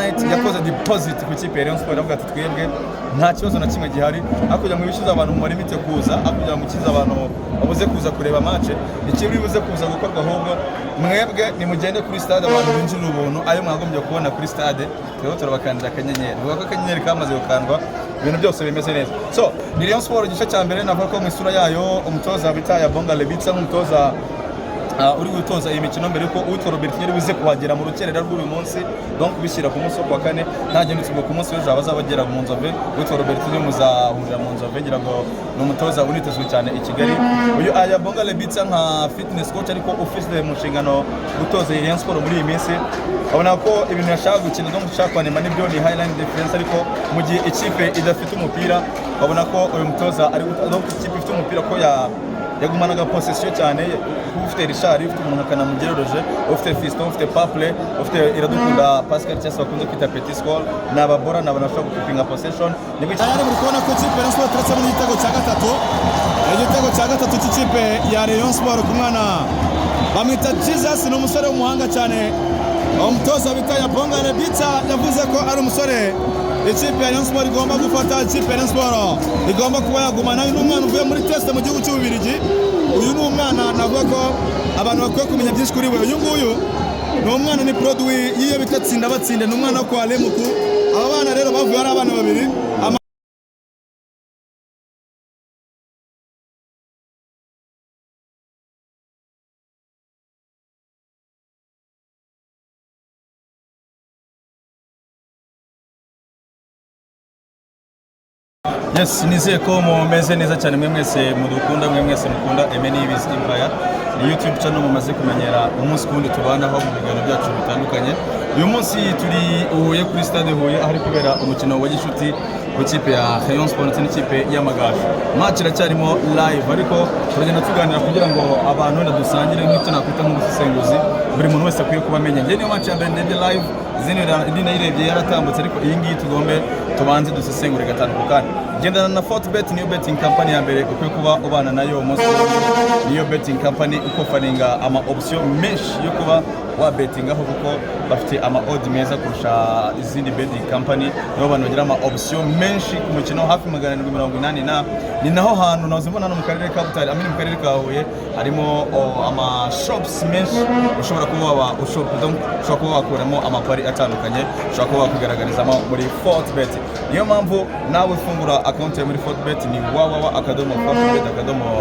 yakoze deposit ku kipe Rayon Sport avuga ati twebwe nta kibazo na kimwe gihari akugira ngo bishize abantu mu limite kuza akugira ngo mukize abantu babuze kuza kureba match ikiri bibuze kuza gukorwa ahubwo mwebwe nimugende kuri stade abantu binjira ubuntu ayo mwagombye kubona kuri stade twebwe turabakandira akanyenyeri vuga ko akanyenyeri kamaze gukandwa ibintu byose bimeze neza so ni Rayon Sport igice cya mbere navuga ko mu isura yayo umutoza bitaya Bonga Lebitsa nk'umutoza uri gutoza iyi mikino mbere ko Uwitwa Robert yari buze kuhagera mu rukerera rw'uyu munsi donc bishyira ku munsi wa kane ntagendutse ku munsi w'ejo bazabagera mu Nzove Uwitwa Robert ni muzahurira mu Nzove ngira ngo ni umutoza unitezwe cyane i Kigali uyu aya Bonga Lebitsa nka fitness coach ariko ufite mu nshingano gutoza Rayon Sport muri iyi minsi abona ko ibintu yashaka gukina donc ushaka kwanema nibyo ni highline defense ariko mu gihe ikipe idafite umupira babona ko uyu mutoza ari donc ikipe ifite umupira ko yagumanaga possession cyane ufite Richard ufite umuntu akanamugerereje ufite Fiston ufite Paple ufite Iradukunda Pascal cyangwa bakunze kwita Petit Score n'ababora n'abanashobora gukipinga possession nibwo cyane muri kubona ko ikipe Rayon Sport turetse mu gitego cya gatatu cy'ikipe ya Rayon Sport ku mwana bamwita Jesus ni umusore w'umuhanga cyane umutoza bitaya Bonga Lebitsa yavuze ko ari umusore ikipe ya Rayon Sport igomba gufata ikipe ya Rayon Sport igomba kuba yagumana n'umwana uvuye muri test mu gihugu cy'Ububirigi uyu ni umwana navuga ko abantu bakwiye kumenya byinshi kuri we uyu nguyu ni umwana ni produit yiyo bitatsinda batsinde ni umwana wo kwa Lemuku aba bana rero bavuye ari abana babiri Yes, nizeye ko mumeze neza cyane mwe mwese mudukunda mwe mwese mukunda MNEV's Empire ni YouTube channel mumaze kumenyera umunsi kundi tubanaho mu biganiro byacu bitandukanye uyu munsi turi Huye kuri stade Huye ahari kubera umukino wa gishuti ku kipe ya Rayon Sport n'ikipe y'Amagaju match iracyarimo live ariko turagenda tuganira kugira ngo abantu ndadusangire nk'icyo nakwita nk'ubusesenguzi buri muntu wese akwiye kuba amenya niyo match ya mbere ndebye live indi nayirebye yaratambutse ariko iyi ngiyi tugombe tubanze dusesengure gatandukanye gendana na Fortbet niyo betting company ya mbere ukwiye kuba ubana nayo umunsi niyo betting company uko faninga ama option menshi yo kuba wa betting aho kuko bafite ama odds meza kurusha izindi betting company nibo bantu bagira ama option menshi ku mukino hafi 780 na ni naho hantu nazo mbona no mu karere ka Butare amini mu karere ka Huye harimo ama shops menshi ushobora kuba ushop donc ushobora kuba wakuramo ama pari atandukanye ushobora kuba wakugaragarizamo muri Fortbet niyo mpamvu nawe fungura account ya muri Fortbet ni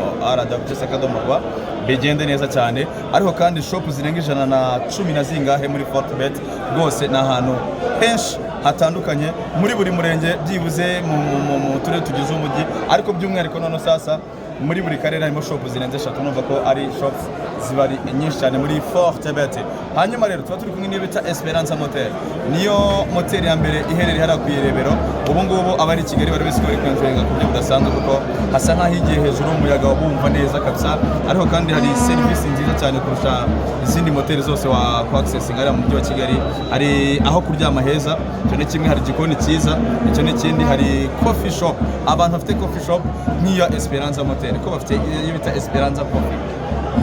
www.fortbet.rw bigende neza cyane ariko kandi shop zirenga 110 na zingahe muri Fortbet rwose na ahantu henshi hatandukanye muri buri murenge byibuze mu turere tugize umujyi ariko by'umwihariko none sasa muri buri karere harimo shop zirenze 3 numva ko ari shops zibari nyinshi cyane muri Fortbet hanyuma rero tuba turi kumwe n'ibita Esperance Motel niyo motel ya mbere iherereye hara ku Irebero ubu ngubu abari Kigali bari bese bari kwenjenga ku byo budasanzwe kuko hasa nk'ahigiye hejuru umuyaga wabumva neza kabisa ariko kandi hari service nziza cyane kurusha izindi motel zose wa accessing ari mu mujyi wa Kigali ari aho kuryama heza cyo ni kimwe hari igikoni cyiza icyo ni kindi hari coffee shop abantu bafite coffee shop nk'iyo Esperance Motel ko bafite iyo bita Esperance Coffee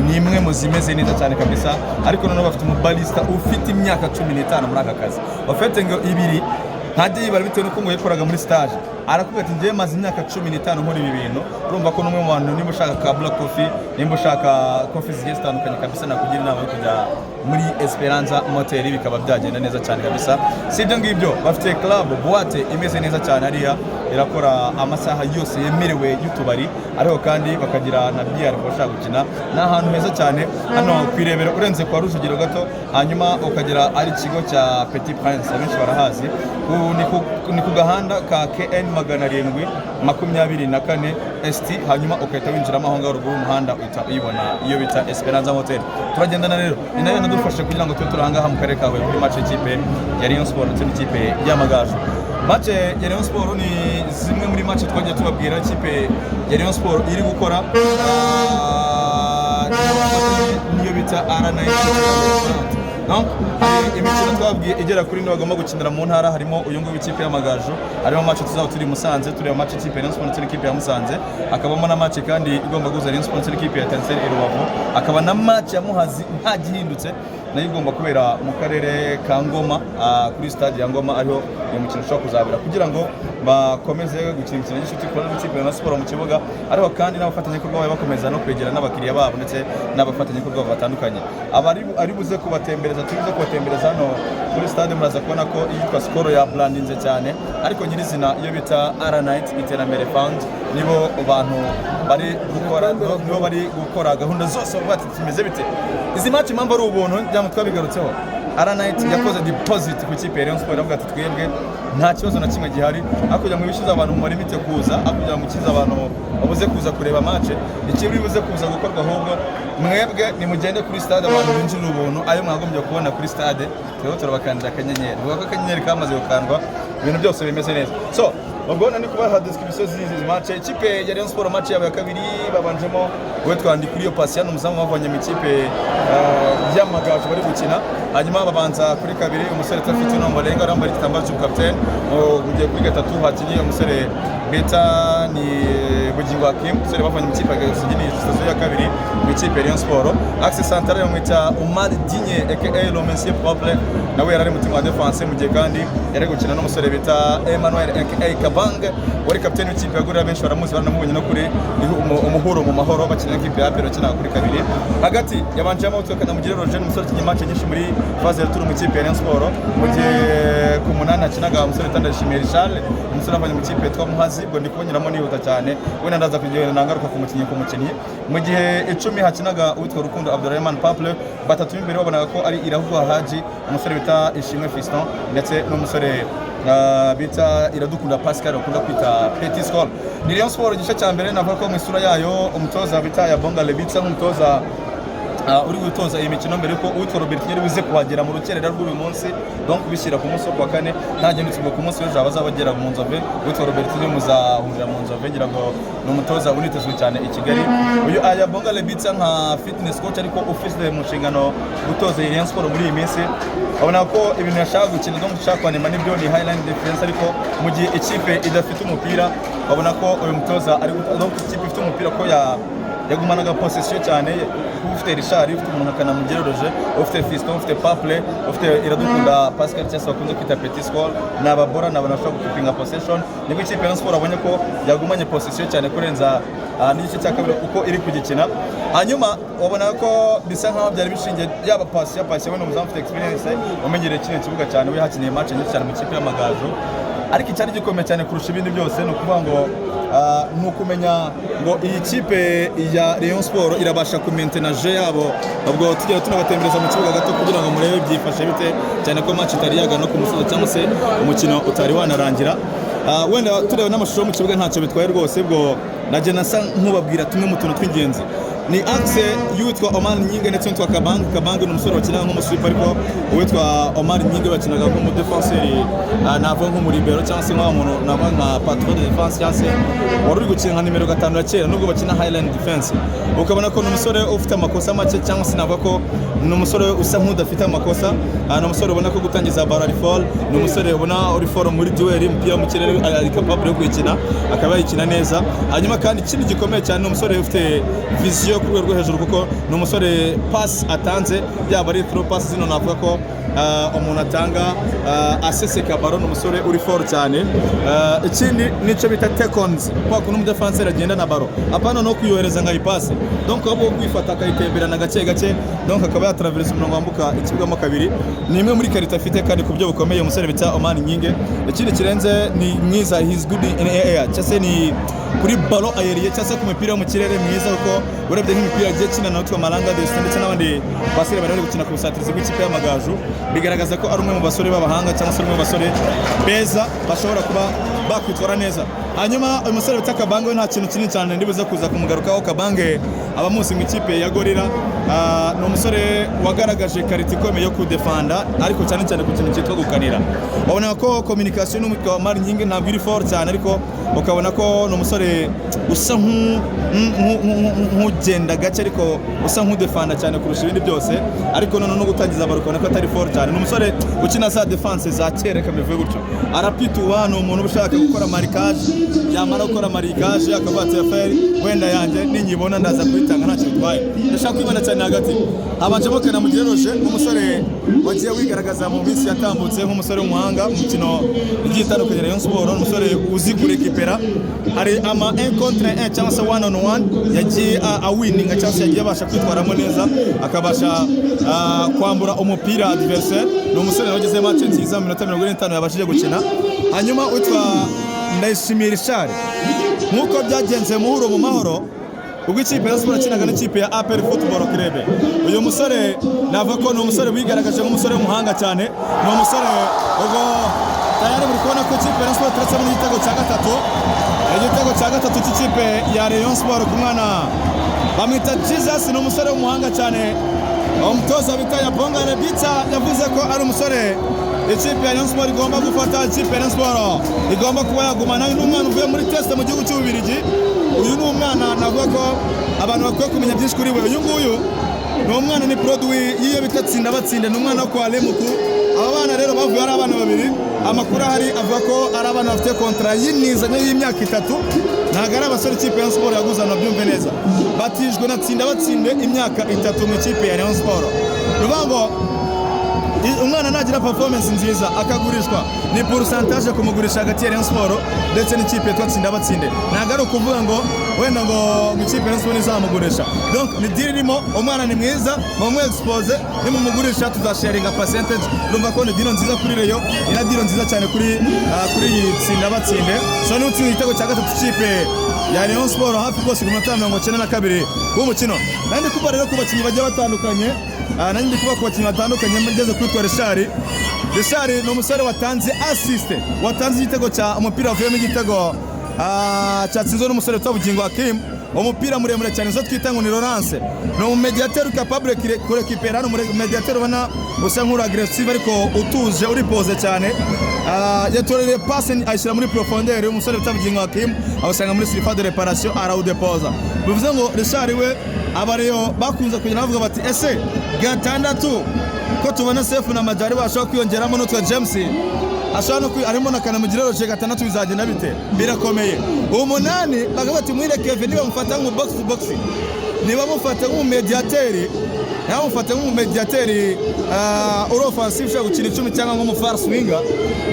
ni imwe mu zimeze neza cyane kabisa ariko noneho bafite umubarista ufite imyaka 15 muri aka kazi bafite ngo ibiri ntajye yibara bitewe nuko ngo yakoraga muri stage arakubwira ati ngiye maze imyaka 15 nkora ibi bintu urumva ko numwe mu bantu niba ushaka ka black coffee nimba ushaka coffee zigiye zitandukanye kabisa nakugira inama yo kujya muri Esperance Motel bikaba byagenda neza cyane kabisa sibyo ngibyo bafite club boîte imeze neza cyane ariya irakora amasaha yose yemerewe y'utubari ariko kandi bakagira na bière bashaka gukina n'ahantu heza cyane hano kwirebera urenze kwa Rujugiro gato hanyuma ukagira ari kigo cya Petit Prince abenshi barahazi ni ku gahanda ka KN 724 ST hanyuma ukahita winjiramo aho ngaho ruguru umuhanda uhita uyibona iyo bita Esperance Hotel turagendana rero ni nayo nadufashe kugira ngo tube turangaha mu karere kawe kuri match y'ikipe ya Rayon Sport ndetse n'ikipe y'Amagaju match ya Rayon Sport ni zimwe muri match twagiye tubabwira ikipe ya Rayon Sport iri gukora niyo bita R9 hari imikino twabwiye igera kuri ine bagomba gukinira mu ntara, harimo uyu nguyu w'ikipe y'Amagaju, harimo match tuzaba turi Musanze, tureba match ikipe ya Rayon Sports n'ikipe ya Musanze, hakabamo na match kandi igomba guhuza Rayon Sports n'ikipe ya Etincelle i Rubavu, hakaba na match ya Muhazi nta gihindutse nayo igomba kubera mu karere ka Ngoma kuri stade ya Ngoma, ariho uyu mukino ushobora kuzabera kugira ngo bakomeze gukina imikino y'ishuti kubona n'ikipe ya Siporo mu kibuga, ariho kandi n'abafatanyabikorwa babo bakomeza no kwegera n'abakiriya babo ndetse n'abafatanyabikorwa batandukanye. Ari buze kubatembereza, turize kubatembereza hano kuri stade, muraza kubona ko iyitwa Skol ya brandinze cyane, ariko nyirizina iyo bita R-Night iterambere fund nibo bantu bari gukora gahunda zose bati kimeze bite. Izi match impamvu ari ubuntu byamwe twabigarutseho. R-Night yakoze deposit ku kipe ya Rayon Sports, avuga ati twebwe nta kibazo na kimwe gihari, akugira mu bishiza abantu mu limite kuza, akugira mu kiza abantu babuze kuza kureba match, ikibiri buze kuza gukorwa, ahubwo mwebwe nimugende kuri stade abantu binjira ubuntu, ayo mwagombye kubona kuri stade twebwe turabakandira akanyenyeri, vuga ko akanyenyeri kamaze gukandwa ibintu byose bimeze neza. So ubwo nani kubaha description z'izi match. Ikipe ya Rayon Sports match yabo ya kabiri babanjemo witwa Ndikuriyo Patient, umuzamu bavanye mu ikipe y'Amagaju bari gukina, hanyuma babanza kuri kabiri umusore Tafiti Nombolenga arambaye igitambaro cy'ubukapiteni, ugiye kuri gatatu hakinye umusore beta ni Bugingo Hakim, umusore bavanye mu ikipe ya Gasogi station ya kabiri mu ikipe ya Rayon Sports. Axe central yamwita Omar Dinye aka Lomensier Peuple, nawe yarari mu team wa defense, mu gihe kandi yari gukina n'umusore bita Emmanuel aka Kabang wari kapiteni w'ikipe ya Gorira, benshi baramuzi baranamubonye no kuri umuhuro mu mahoro bakina n'ikipe ya Apero kina kuri kabiri. Hagati yabanjemo twekana Mugire Roger, umusore ukinnye match nyinshi muri phase ya tour mu ikipe ya Rayon Sports, mu gihe ku munani akinaga umusore Tandashimiye Richard, umusore avanye mu ikipe yitwa Muhazi, ubwo ndi kubonyeramo nihuta cyane, wenda ndaza kugenda nangaruka ku mukinnyi. Mu gihe 10 hakinaga uwitwa Rukundo Abdurrahman Peuple, batatu imbere babonaga ko ari Iravuga Haji, umusore bita Ishimwe Fiston ndetse n'umusore bita Iradukunda Pascal ukunda kwita Petit Skol. Ni Rayon Sports igice cya mbere navuga ko mu isura yayo umutoza bita ya Bonga Lebitsa nk'umutoza uri gutoza iyi mikino mbere ko uwitwa Robert yari buze kuhagera mu rukerera rw'uyu munsi, donc bishyira ku munsi wa kane ntagendutse ku munsi w'ejo abazabagera mu Nzove. Uwitwa Robert ni muzahurira mu Nzove, ngira ngo ni umutoza unitezwe cyane i Kigali. Uyu aya Bonga Lebitsa nka fitness coach ariko ufite mu nshingano gutoza Rayon Sports muri iyi minsi, abona ko ibintu yashaka gukina donc ushaka kwanema nibyo ni highline defense, ariko mu gihe ikipe idafite umupira babona ko uyu mutoza ari donc ikipe ifite umupira ko yagumanaga possession cyane, ufite Richard, ufite umuntu akana Mugire Roger, ufite Fiston, ufite Peuple, ufite Iradukunda Pascal cyangwa bakunze kwita Petit Skol, n'ababora n'abanashobora gukipinga possession. Nibwo ikipe ya Sport abonye ko yagumanye possession cyane kurenza n'igice cya kabiri uko iri kugikina. Hanyuma wabona ko bisa nkaho byari bishingiye yaba pasi we n'umuzamu ufite experience umenyereye kino kibuga cyane, we hakiniye match nyinshi cyane mu ikipe y'Amagaju, ariko icyari gikomeye cyane kurusha ibindi byose ni ukuvuga ngo ni ukumenya ngo iyi kipe ya Rayon Sports irabasha kumaintenaje yabo, ubwo tugera tunabatembereza mu kibuga gato kugira ngo murebe byifashe bite, cyane ko match itari yaga no ku musozo cyangwa se umukino utari wanarangira. Wenda tureba n'amashusho mu kibuga ntacyo bitwaye rwose, ubwo naje nasa nkubabwira tumwe mu tuntu tw'ingenzi. Ni axe y'uwitwa Omar Nyinge ndetse n'uwitwa Kabang ni umusore wakinaga nk'umuswiper, ariko uwitwa Omar Nyinge bakinaga nk'umudefenseri, navuga nk'umuribero cyangwa se nk'umuntu navuga nka patron de defense cyangwa se wari uri gukina nka nimero 5 ya kera, nubwo bakina highline defense. Ukabona ko ni umusore ufite amakosa make cyangwa se navuga ko ni umusore usa nk'udafite amakosa, ni umusore ubona ko gutangiza baro ari fall, ni umusore ubona uri fall muri duel, umupira mu kirere ari capable yo kwikina akaba yikina neza. Hanyuma kandi ikindi gikomeye cyane ni umusore ufite vision ku rwego rwo hejuru, kuko ni umusore pass atanze yaba ari through pass zino navuga ko umuntu atanga aseseka baro, ni umusore uri fort cyane. Ikindi nico bita take-ons, kwa kuno umudefenseur agenda na baro apana no kuyohereza nka ipasi, donc abo kwifata akayitemberana gake gake, donc akaba yatraverse umurongo wambuka ikibuga mo kabiri. Ni imwe muri karita afite kandi ku byo bukomeye umusore bita Omar Nyinge. Ikindi kirenze ni mwiza, he's good in air, cyase ni kuri ballon aérienne cyase ku mupira mu kirere mwiza, kuko urebye nk'imipira agiye kina na utwa Malanga de ndetse n'abandi basire bari gukina ku busatirizi bw'ikipe y'Amagaju, bigaragaza ko ari umwe mu basore b'abahanga cyangwa se umwe mu basore beza bashobora kuba bakwitwara neza. Hanyuma uyu musore bita Kabang we nta kintu kinini cyane ndibuze kuza kumugarukaho. Kabang abamuzi mu ikipe ya Gorira, ni umusore wagaragaje karita ikomeye yo kudefanda, ariko cyane cyane ku kintu cyitwa gukanira. Babona ko communication n'umutwe wa Omar Nyinge ntabwo iri fort cyane, ariko ukabona ko ni umusore usa nk'ugenda gake ariko usa nk'udefanda cyane kurusha ibindi byose, ariko none no gutangiza baro ukabona ko atari fort cyane. Ni umusore ukina za defense za kera kamivuye gutyo, arapituwa, ni umuntu ushaka gukora marikage, yamara gukora marikage akavuga ati aferi wenda yanjye ninyibona ndaza kubitanga ntacyo bitwaye. Ndashaka kwibana cyane hagati abanjemo kana mugireroje nk'umusore wagiye wigaragaza mu minsi yatambutse nk'umusore w'umuhanga mu mikino igiye itandukanye Rayon Sport, umusore uzi kurekipera, hari ama 1 contre 1 cyangwa se 1 on 1 yagiye awinninga cyangwa se yagiye abasha kwitwaramo neza akabasha kwambura umupira adversaire. Ni umusore wagize match nziza mu minota 45 yabashije gukina. Hanyuma witwa Ndayishimiye Richard, nk'uko byagenze muhuro mu mahoro ubwo ikipe ya Sport akinaga n'ikipe ya APR Football Club, uyu musore navuga ko ni umusore wigaragaje nk'umusore w'umuhanga cyane. Ni umusore ubwo tayari muri kubona ko ikipe ya Sport turetse mu gitego cya gatatu cy'ikipe ya Rayon Sport ku mwana bamwita Jesus. Ni umusore w'umuhanga cyane, umutoza bita Yabongare Bita yavuze ko ari umusore ikipe ya Rayon Sport igomba gufata, ikipe ya Rayon Sport igomba kuba yagumana. Uyu ni umwana uvuye muri test mu gihugu cy'Ububiligi, uyu ni umwana navuga ko abantu bakwiye kumenya byinshi kuri we. Uyu nguyu ni umwana, ni produit y'iyo bita tsinda batsinde, ni umwana wo kwa Lemuku. Aba bana rero bavuye ari abana babiri, amakuru ahari avuga ko ari abana bafite kontra y'inizanye y'imyaka 3, ntabwo ari abasore ikipe ya Rayon Sport yaguze, nabyumve neza, batijwe na tsinda batsinde imyaka 3 mu ikipe ya Rayon Sport. Rubango umwana nagira performance nziza akagurishwa, ni pourcentage kumugurisha hagati ya Rayon Sport ndetse n'ikipe yitwa tsinda batsinde. Ntabwo ari ukuvuga ngo wenda ngo mu ikipe ya Rayon Sport izamugurisha, donc ni deal irimo. Umwana ni mwiza, mu expose nimumugurisha tuzasharinga percentage. Urumva ko ni deal nziza kuri Rayon, ina deal nziza cyane kuri tsinda batsinde. So ni utsinda igitego cya gatatu ikipe ya Rayon Sport hafi rwose ku minota 92 w'umukino. Nandi kuba rero ku bakinnyi bagiye batandukanye, nanjye kuba ku bakinnyi batandukanye ngeze kwitwa Richard ni umusore watanze assist, watanze igitego cya umupira wavuyemo igitego cyatsinzwe n'umusore witwa Bugingo Hakim, umupira muremure cyane zo twita ngo ni Laurence. Ni umediateur capable kurekipera, ni umediateur ubona usa nk'uri aggressive ariko utuje uri pose cyane. Yatoreye passe ayishyira muri profondeur, umusore witwa Bugingo Hakim awusanga muri surface de réparation arawudepoza. Bivuze ngo Richard we abareyo bakunze kugenda bavuga bati ese gatandatu ko tubona Sefu na Majari bashobora kwiyongeramo n'utwa James ashobora no arimo na Kanamugirero gatandatu bizagenda bite, birakomeye. Umunani bagavuga bati mwire Kevin niba mufata mu box to box, niba mufata nk'umediateur, naho mufata nk'umediateur uri offensive ushaka gukina 10 cyangwa nk'umufar swinger,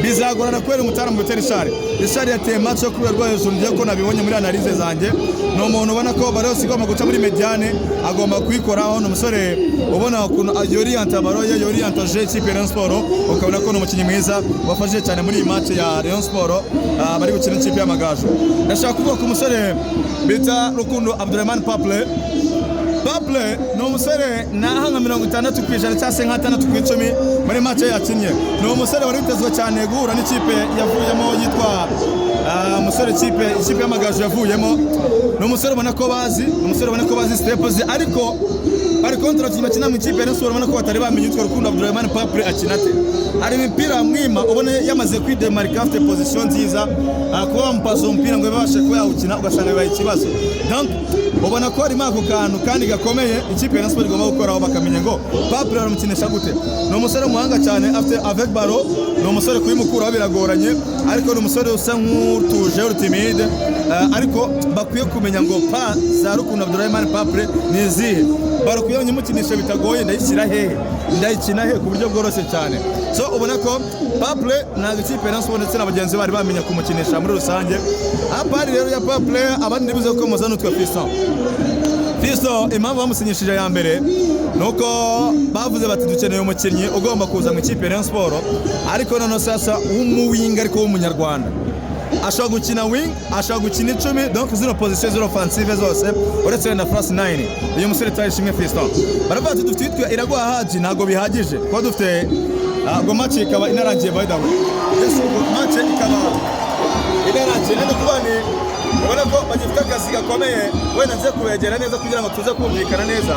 bizagorana kwera umutara mu Richard. Richard yateye match yo kubera hejuru, ngiye ko nabibonye muri analyse zanjye. No umuntu ubona ko baro sigomba guca muri mediane, agomba kwikoraho. No musore ubona ukuntu yorienta baro ye, yorienta je ikipe ya Rayon Sport, ukabona ko no umukinnyi mwiza wafashije cyane muri iyi match ya Rayon Sport bari gukina ikipe y'Amagaju. Ndashaka kuvuga ku musore bita Rukundo Abdurrahman Paple ni umusore naha nka 60% cyangwa se nka 6 muri match yakinnye. Ni umusore wari witezwe cyane guhura n'ikipe yavuyemo yitwa umusore ikipe y'Amagaju yavuyemo. Ni umusore ubona ko bazi steps, ariko bari contract bakina mu ikipe ya Rayon Sport ubona ko batari bamenye yitwa Rukundo Abdurrahman Paple akinate. Ari imipira mwima ubona yamaze kwidemarika afite position nziza, kuba bamupaza umupira ngo babashe kuba yawukina ugasanga bibaye ikibazo. Donc ubona ko ari mako kantu kandi gakomeye ikipe ya Rayon Sport igomba gukoraho bakamenya ngo Paple aramukinisha gute. Ni umusore muhanga cyane afite avec ballon, ni umusore kuyimukuraho biragoranye, ariko ni umusore usa nk'utuje uri timide, ariko bakwiye kumenya ngo pa za Rukundo Abdurrahman Paple ni izihe baro kuyo nyimukinisha bitagoye, ndayikina he ku buryo bworoshye cyane. So ubona ko Paple ntabwo ikipe ya Rayon Sport ndetse n'abagenzi bari bamenya kumukinisha muri rusange. Apari rero ya Paple abandi bivuze ko muzana utwa Fiston impamvu bamusinyishije ya mbere nuko bavuze bati dukeneye umukinnyi ugomba kuza mu ikipe ya Rayon Sport, ariko none sasa w'umuwinga ariko w'umunyarwanda ashobora gukina wing, ashobora gukina 10, donc zino position zero offensive zose uretse na France 9. Uyu musore Twayishimye Fiston baravuga ati dufite itwa Iraguha Haji, ntago bihagije ko dufite ngo match ikaba inarangiye by the way. Yes, match ikaba inarangiye nende kubani ubona ko bagifite akazi gakomeye, wenda nze kubegera neza kugira ngo tuze kumvikana neza.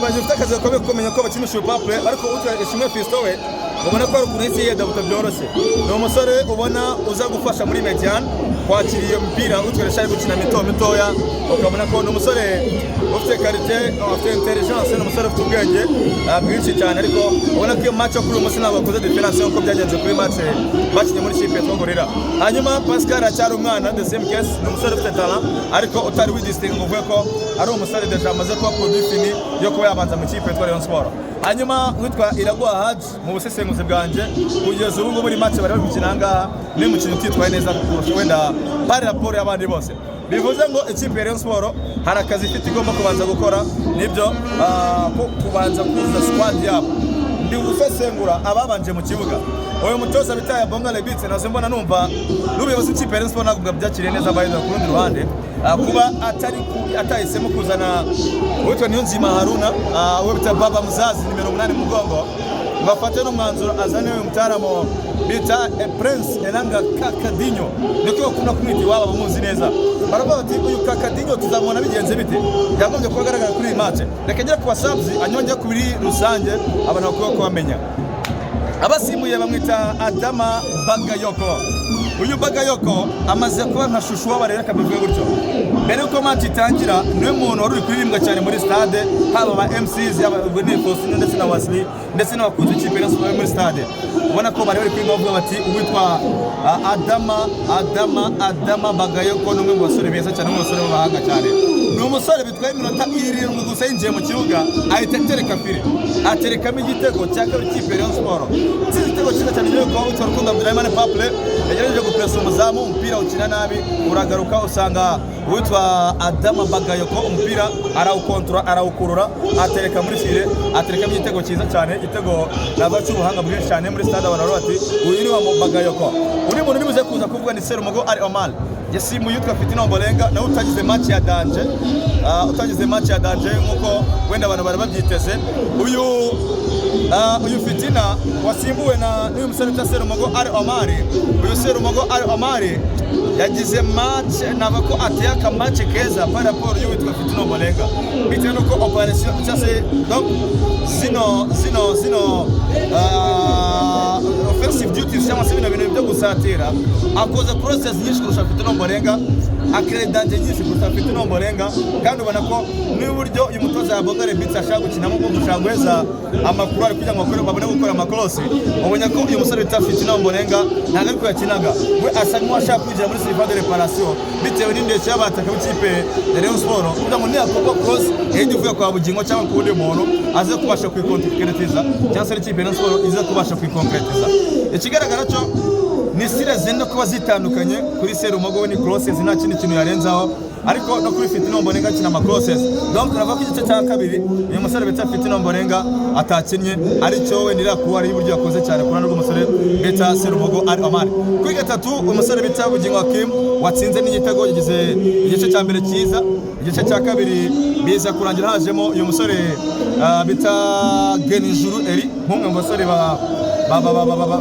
Bagifite akazi gakomeye kumenya ko bakinisha Paple, ariko Twayishimye Fiston we ubona ko ari ukuntu isi yeda butabyoroshye. Ni umusore ubona uza gufasha muri mediane, kwakira iyo mipira utweresha ari gukina mitoya ukabona ko ni umusore ufite karite ufite intelligence ni umusore ufite ubwenge bwinshi cyane ariko ubona ko iyo match yo kuri uyu munsi ntabwo bakoze difference nk'uko byagenze kuri match bakinye muri kipe yitwa Gorilla. Hanyuma Pascal acyari umwana the same case ni umusore ufite talent ariko utari widistinga ngo uvuge ko ari umusore deja amaze kuba produit fini yo kuba yabanza mu kipe yitwa Rayon Sport. Hanyuma witwa Iraguha Haji mu busesenguzi bwanjye kugeza ubu ngubu muri match bari gukina ahangaha ni umukino utitwaye neza kurusha wenda pari raporo y'abandi bose. Bivuze ngo ikipe ya Rayon Sport hari akazi ifite igomba kubanza gukora nibyo kubanza kuza squad yabo ndi gusesengura ababanje mu kibuga. Uyu mutoza bitaye Bonga Lebitse nazo mbona numva n'ubuyobozi bw'ikipe ya Rayon Sport ntabwo byakiriye neza bayida ku rundi ruhande kuba atahisemo kuzana witwa Niyonzima Haruna we bita Baba Muzazi nimero 8 mu mugongo bafate n'umwanzuro azane uyu mutaramo bita Prince Elanga Kakadinho niko kuna kumwita iwabo bamuzi neza baravuga bati uyu Kakadinho tuzamubona bigenze bite yagombye kugaragara kuri iyi match reka njye kuba subs anyonge kuri rusange abantu bakwiye kubamenya. Abasimbuye bamwita Adama Bagayoko. Uyu Bagayoko amaze kuba nka shushu w'abarera kabivuye gutyo. Mbere yuko match itangira niwe muntu wari kuririmbwa cyane muri stade haba ba MCs yaba Faustin ndetse na Wasli ndetse n'abakunzi ikipe ya muri stade. Ubona ko bari kuririmba bavuga bati uwitwa Adama Bagayoko n'umwe mu basore beza cyane mu basore b'abahanga cyane. Ni umusore bitwaye iminota 7 gusa yinjiye mu kibuga ahita atereka fire aterekamo igitego cya kabiri cy'ikipe ya Rayon Sport. Igitego cyiza cyane yuko witwa Rukundo Abdulrahman Paple yagerageje gupressa umuzamu umupira ukina nabi uragaruka usanga witwa Adama Bagayoko umupira arawukurura atereka muri fire aterekamo igitego cyiza cyane igitego nava cy'ubuhanga bwinshi cyane muri stade abantu bati uyu ni wa Bagayoko. Uri muntu nibuze kuza kuvuga ni Serumogo ari Omar yasimu yitwa Fitina Ombolenga nawe utagize match ya danger nkuko wenda abantu bari babyiteze. Uyu Fitina wasimbuwe na n'uyu musore wa Serumogo ari Omar. Uyu Serumogo ari Omar yagize match nabako ateye aka match keza par rapport y'uwitwa Fitina Ombolenga bitewe nuko operation cyase donc zino offensive duties cyangwa se ibintu byo gusatira akoze process nyinshi kurusha Fitina Ombolenga akire danger nyinshi kurusha Fitina Ombolenga kandi ubona ko n'uburyo uyu mutoza ya Bonga Lebitse ashaka gukinamo ko gushaka guheza amakuru ari kugira ngo babone gukora amakrosi. Ubonye ko uyu musore bita Fitina Ombolenga ntabwo ari kuyakinaga we asa nk'uwashaka kwinjira muri surface de réparation bitewe n'indeshyo y'abataka b'ikipe ya Rayon Sport kugira ngo niyakorwa cross ivuye kwa Bugingo cyangwa ku wundi muntu aze kubasha kwikonkretiza cyangwa se ikipe ya Rayon Sport ize kubasha kwikonkretiza. Ikigaragara cyo ni style zenda kuba zitandukanye kuri Serumogo we ni crosses nta kindi kintu yarenzaho ariko no kuri Fitina Ombolenga kina ama crosses. Donc urava ko igice cya kabiri uyu musore bita Fitina Ombolenga atakinnye aricyo we nira kuba ari buryo yakoze cyane kurana rw'umusore bita Serumogo ari Omar. Kuri gatatu umusore bita Bugingo Hakim watsinze n'igitego yagize igice cya mbere cyiza igice cya kabiri biza kurangira hajemo uyu musore bita Genijuru Eri nk'umwe mu basore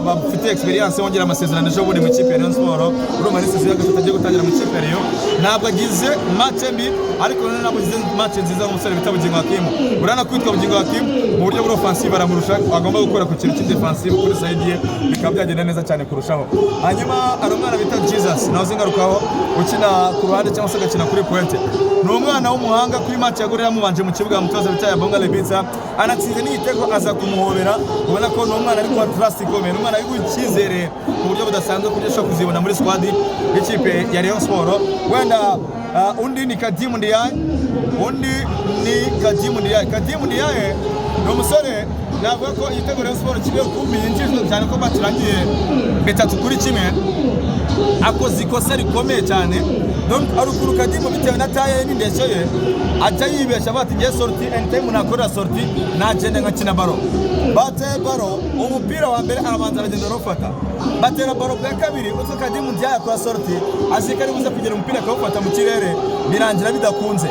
bafite experience wongera amasezerano ejo bundi mu kipe ya Rayon Sport urumva ni season y'agatatu agiye gutangira mu kipe ya Rayon ntabwo agize match mbi ariko ntabwo agize match nziza nk'umusore bita Bugingo Hakim. Urana kwitwa Bugingo Hakim mu buryo bwa offensive aramurusha agomba gukora ku kintu cy'defensive kuri side ye bikaba byagenda neza cyane kurushaho. Hanyuma ari umwana bita Jesus nawe zingarukaho ukina ku ruhande cyangwa se agakina kuri pointe. Ni umwana w'umuhanga kuri match ya Gorilla mubanje mu kibuga mutoza bita ya Bonga Lebitse anatsinze n'igitego aza kumuhobera ubona ko ni umwana ari kuba trust ikomeye ni umwana ari gucyizere mu buryo budasanzwe kuburyo ashobora kuzibona muri squad y'ikipe ya Rayon Sport. Wenda undi ni Kadimu Ndiaye Kadimu Ndiaye ni umusore navuga ko igitego Rayon Sport kigiye kumbi yinjijwe cyane ko baturangiye 3-1 akoze ikosa rikomeye cyane. Donc arukuru Kadimu bitewe na taye n'indeshyo ye ajya yibesha bati ngiye sortie anytime nakora sortie nagende nkakina baro bate baro umupira wa mbere arabanza aragenda rofata batera baro bwa kabiri utwo Kadimu Ndiaye akora sortie azikari buze kugira umupira akawufata mu kirere birangira bidakunze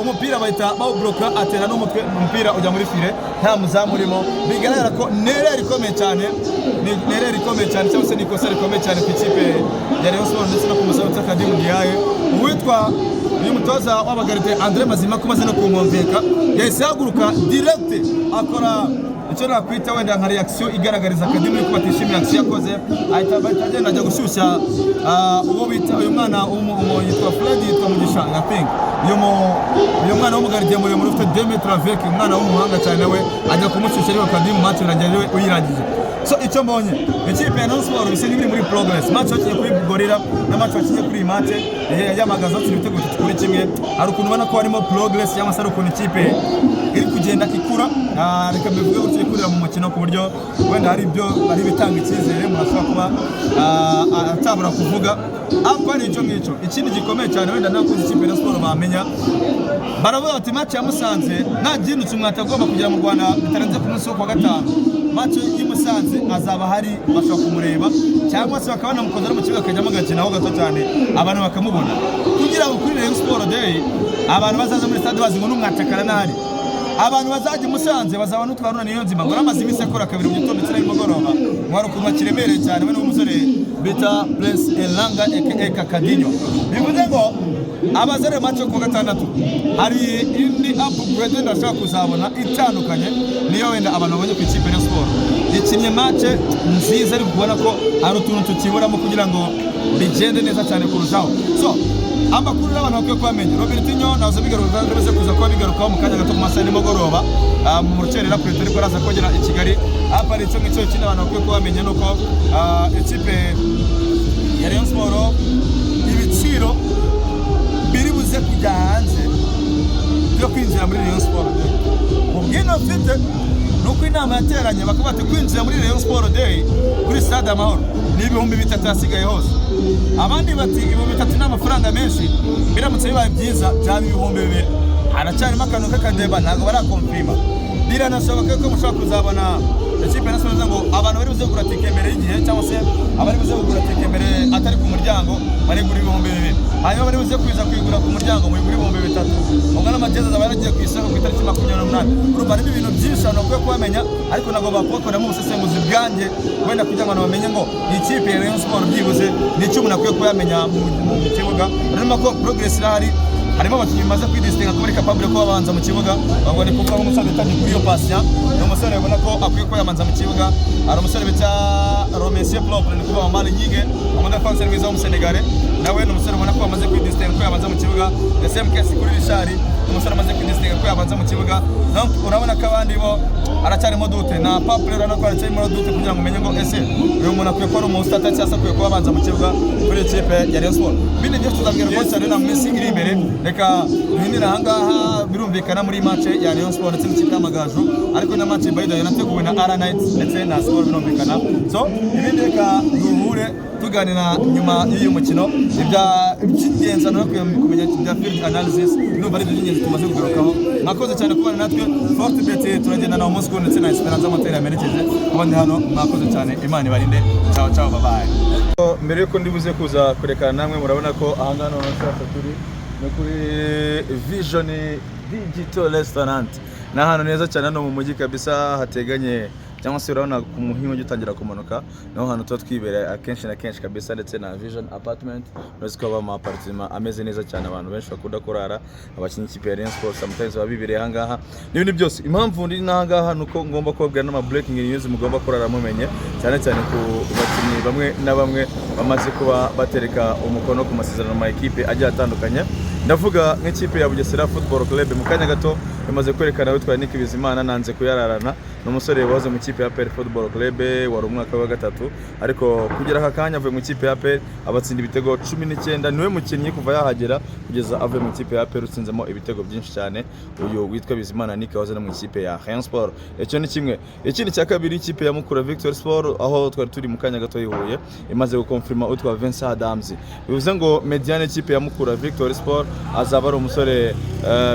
umupira bahita bawubloka atera n'umutwe umupira ujya muri file nta muzamu urimo bigaragara ko nereri ikomeye cyane cyangwa se nikosa rikomeye cyane ku ikipe ya Rayon Sport ndetse no ku musaza Kadimu Ndiaye. Uwitwa uyu mutoza w'abagarite Andre Mazima kumaze no kumwumveka yahise haguruka direct akora icyo nakwita wenda nka reaction igaragariza Academy ko batishimiye action yakoze ahita agenda ajya gushyushya uwo bita uyu mwana yitwa Fred yitwa Mugisha I think uyu mwana w'umugardiye muri ufite 2 metres avec umwana w'umuhanga cyane we ajya kumushyushya ariko Academy match irangiye uyirangije. So icyo mbonye ikipe ya Rayon Sport bise n'ibiri muri progress match yakiye kuri Gorilla na match yakiye kuri iyi match yamagaza ibitego kuri kimwe hari ukuntu ubona ko harimo progress cyangwa se ari ukuntu ikipe iri kugenda ikura reka mbivuge ko ikurira mu mukino ku buryo wenda hari ibyo ari bitanga icyizere murashobora kuba atabura kuvuga ariko ari icyo ngicyo. Ikindi gikomeye cyane wenda nakuze ikipe ya Sport bamenya baravuga bati match ya Musanze nta kintu kimwata agomba kugera mu Rwanda bitarenze ku munsi wo kwa gatanu. Match y'Musanze azaba hari bashaka kumureba cyangwa se bakabana mukoza mu kibuga akajyamo agakinaho gato cyane abantu bakamubona kugira ngo kuri Rayon Sport Day abantu bazaza muri stade bazi ngo n'umwatakara nari abantu bazajya Musanze bazaba n'utwaruna niyo nzima ngo namaze iminsi akora kabiri mu gitondo ndetse n'imugoroba mwari ukuntu kiremereye cyane we n'umusore bita Prince Elanga aka Kadinyo bivuze ngo abazare match ku gatandatu hari indi upgrade ndashaka kuzabona itandukanye niyo wenda abantu babonye ku ikipe ya Sport ikinye match nziza ari kubona ko hari utuntu tukiburamo kugira ngo bigende neza cyane kurushaho. So amakuru y'abantu bakwiye kwamenya Robertinho nazo bigaruka ndetse kuza kuba bigarukaho mu kanya gato mu masaha y'imugoroba mu rukerera Pretori ko araza kogera i Kigali apa ari cyo ngicyo kindi abantu bakwiye kwamenya nuko ikipe ya Rayon Sport ibiciro biri buze kujya hanze byo kwinjira muri Rayon Sport Day. Ubwino mfite nuko inama yateranye bakaba bati kwinjira muri Rayon Sport Day kuri Stade Amahoro ni 3,000 yasigaye hose. Abandi bati 3,000 n'amafaranga menshi biramutse bibaye byiza cyane 2,000. Haracyarimo akantu k'akadeba ntabwo barakonfirma. Biranashoboka ko mushobora kuzabona ikipe nasoza ngo abantu bari buze kugura tike mbere y'igihe cyangwa se abari buze kugura tike mbere atari ku muryango bari guri 2,000. Hanyuma bari buze kwiza kwigura ku muryango muri 3,000. Ungana amageza azaba yaragiye ku isoko ku itariki 28. Urumva ari ibintu byinshi abantu bakwiye kubamenya ariko nago bakokora mu busesenguzi bwanjye wenda kugira ngo bamenye ngo ikipe ya Rayon Sport byibuze ni cyo umuntu akwiye kuyamenya mu kibuga. Urumva ko progress irahari harimo abakinnyi bamaze kwidistinga kuba ari capable ko babanza mu kibuga bagwa ni kuvuga nk'umusore utangiye kuri iyo patient ni umusore ubona ko akwiye ko yamanza mu kibuga. Hari umusore bita Romesie Propre ni kuvuga Mali Nyige umuda defenseur mwiza w'umusenegale nawe ni umusore ubona ko amaze kwidistinga ko yabanza mu kibuga. The same case kuri Richard umusore amaze kwidistinga ko yabanza mu kibuga. Donc urabona ko abandi bo aracyarimo dute na Paple urabona ko aracyarimo dute kugira ngo umenye ngo ese uyu muntu akwiye ko ari umusitata cyangwa akwiye kuba abanza mu kibuga kuri ikipe ya Rayon Sport. Bindi byo tuzabwira ko cyane na Messi iri imbere reka hinira ahangaha birumvikana muri match ya Rayon Sport ndetse n'ikipe y'Amagaju ariko na match by the way nateguwe na Ara Night ndetse na Sport birumvikana. So ibindi reka duhure tuganira nyuma y'uyu mukino iby'ingenzi no kumenya ibya field analysis n'ubu ari by'ingenzi tumaze kugarukaho. Mwakoze cyane kubana natwe Fortbet turagenda na umunsi ndetse na Esperance Motel yamerekeje abandi hano. Mwakoze cyane Imana ibarinde. Ciao ciao bye bye. Mbere yuko ndibuze kuza kurekana namwe murabona ko ahangana n'abashaka turi no kuri Vision Digital Restaurant na hano neza cyane no mu mujyi kabisa hateganye cyangwa se urabona ku muhimo utangira kumanuka naho hano tuba twibera akenshi na kenshi kabisa ndetse na Vision Apartment uretse ko aba apartment ameze neza cyane abantu benshi bakunda kurara abakinnyi ikipe ya Rayon Sport sometimes babibereye ahangaha n'ibindi byose. Impamvu ndi n'ahangaha nuko ngomba kubabwira n'ama breaking news mugomba kurara mumenye cyane cyane ku bakinnyi bamwe na bamwe bamaze kuba batereka umukono ku masezerano ma equipe agiye atandukanye. Ndavuga nk'ikipe ya Bugesera Football Club mu kanya gato yamaze kwerekana witwa Nick Bizimana nanze kuyararana n'umusore wahoze mu kipe ya APR Football Club wari umwaka wa gatatu ariko kugera aka kanya avuye mu kipe ya APR abatsinda ibitego 19 niwe mukinnyi kuva yahagera kugeza avuye mu kipe ya APR utsinzemo ibitego byinshi cyane uyu witwa Bizimana Nick wahoze mu kipe ya Rayon Sport. Icyo ni kimwe. Ikindi cya kabiri ikipe ya Mukura Victory Sport aho twari turi mu kanya gato yihuye imaze gukonfirma utwa Vincent Adams bivuze ngo mediane ikipe ya Mukura Victory Sport azaba ari umusore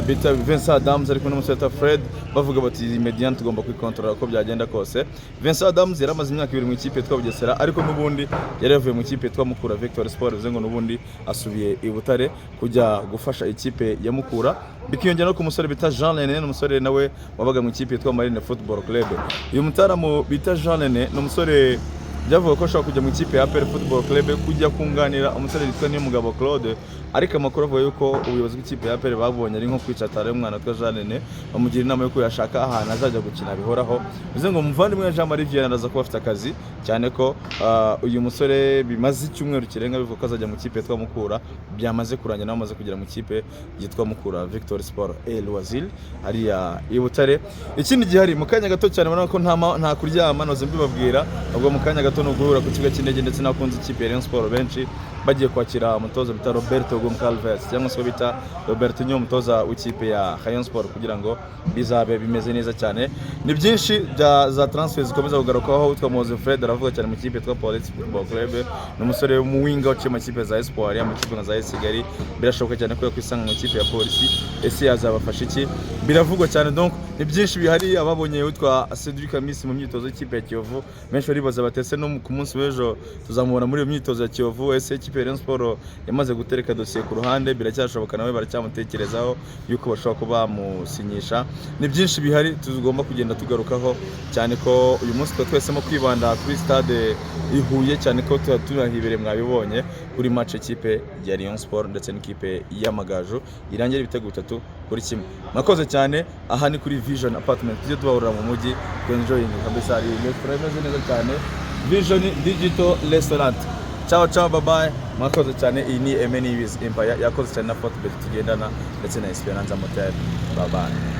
bita Vincent Adams ariko n'umusore Fred bavuga bati mediane tugomba kwikontrola ko byagenda kose. Vincent Adams yaramaze imyaka 2 mu ikipe twa Bugesera ariko n'ubundi yarevuye mu ikipe twa Mukura Victory Sport bivuze ngo n'ubundi asubiye i Butare kujya gufasha ikipe ya Mukura. Bikiyongera no ku musore bita Jean Lene n'umusore nawe wabaga mu ikipe twa Marine Football Club. Uyu mutaramu bita Jean Lene n'umusore byavuga ko ashobora kujya mu ikipe ya APR Football Club kujya kunganira umusore witwa Niyomugabo Claude, ariko amakuru avuga yuko ubuyobozi bw'ikipe ya APR babonye ari nko kwicatara y'umwana witwa Jeanne, bamugira inama yo kuyashaka ahantu azajya gukina bihoraho. Bivuze ngo umuvandimwe Jean Marie Vianney araza kuba afite akazi, cyane ko uyu musore bimaze icyumweru kirenga bivuga ko azajya mu kipe yitwa Mukura, byamaze kurangira nawe amaze kugera mu kipe yitwa Mukura Victory Sport El Wazil hariya i Butare. Ikindi gihari mu kanya gato cyane ubona ko nta kuryama noze mbibabwira, ubwo mu kanya gato no guhura ku kibuga cy'indege ndetse n'abakunzi ikipe ya Rayon Sport benshi bagiye kwakira umutoza bita Roberto Goncalves cyangwa se bita Roberto Nyo, umutoza w'ikipe ya Rayon Sport, kugira ngo bizabe bimeze neza cyane. Ni byinshi za transfer zikomeza kugarukaho. Witwa Moze Fred aravuga cyane mu kipe yitwa Police Football Club, ni umusore mu winga uciye mu kipe za Espoir ya mu kipe nka za AS Kigali, birashoboka cyane ko yakwisanga mu kipe ya Police. Ese yazabafasha iki? Biravugwa cyane, donc ni byinshi bihari. Ababonye witwa Cedric Amisi mu myitozo y'ikipe ya Kiyovu, benshi baribaza batese no ku munsi w'ejo tuzamubona muri iyo myitozo ya Kiyovu. Ese ikipe ya Rayon Sport yamaze gutereka dosiye ku ruhande, biracyashoboka nawe baracyamutekerezaho yuko bashobora kuba bamusinyisha. Ni byinshi bihari tugomba kugenda tugarukaho, cyane ko uyu munsi twesemo kwibanda kuri stade i Huye, cyane ko tunahibereye mwabibonye kuri match ikipe ya Rayon Sport ndetse n'ikipe y'Amagaju irangira ibitego 3-1. Mwakoze cyane. Aha ni kuri Vision Apartment, tujye tubahurira mu mujyi enjoying kabisa, ari restaurant imeze neza cyane, Vision Digital Restaurant. Ciao ciao, bye bye. Mwakoze cyane. Iyi ni MNEWS Empire, yakoze cyane na Fortbet tugendana ndetse na Esperanza Motel. Bye bye.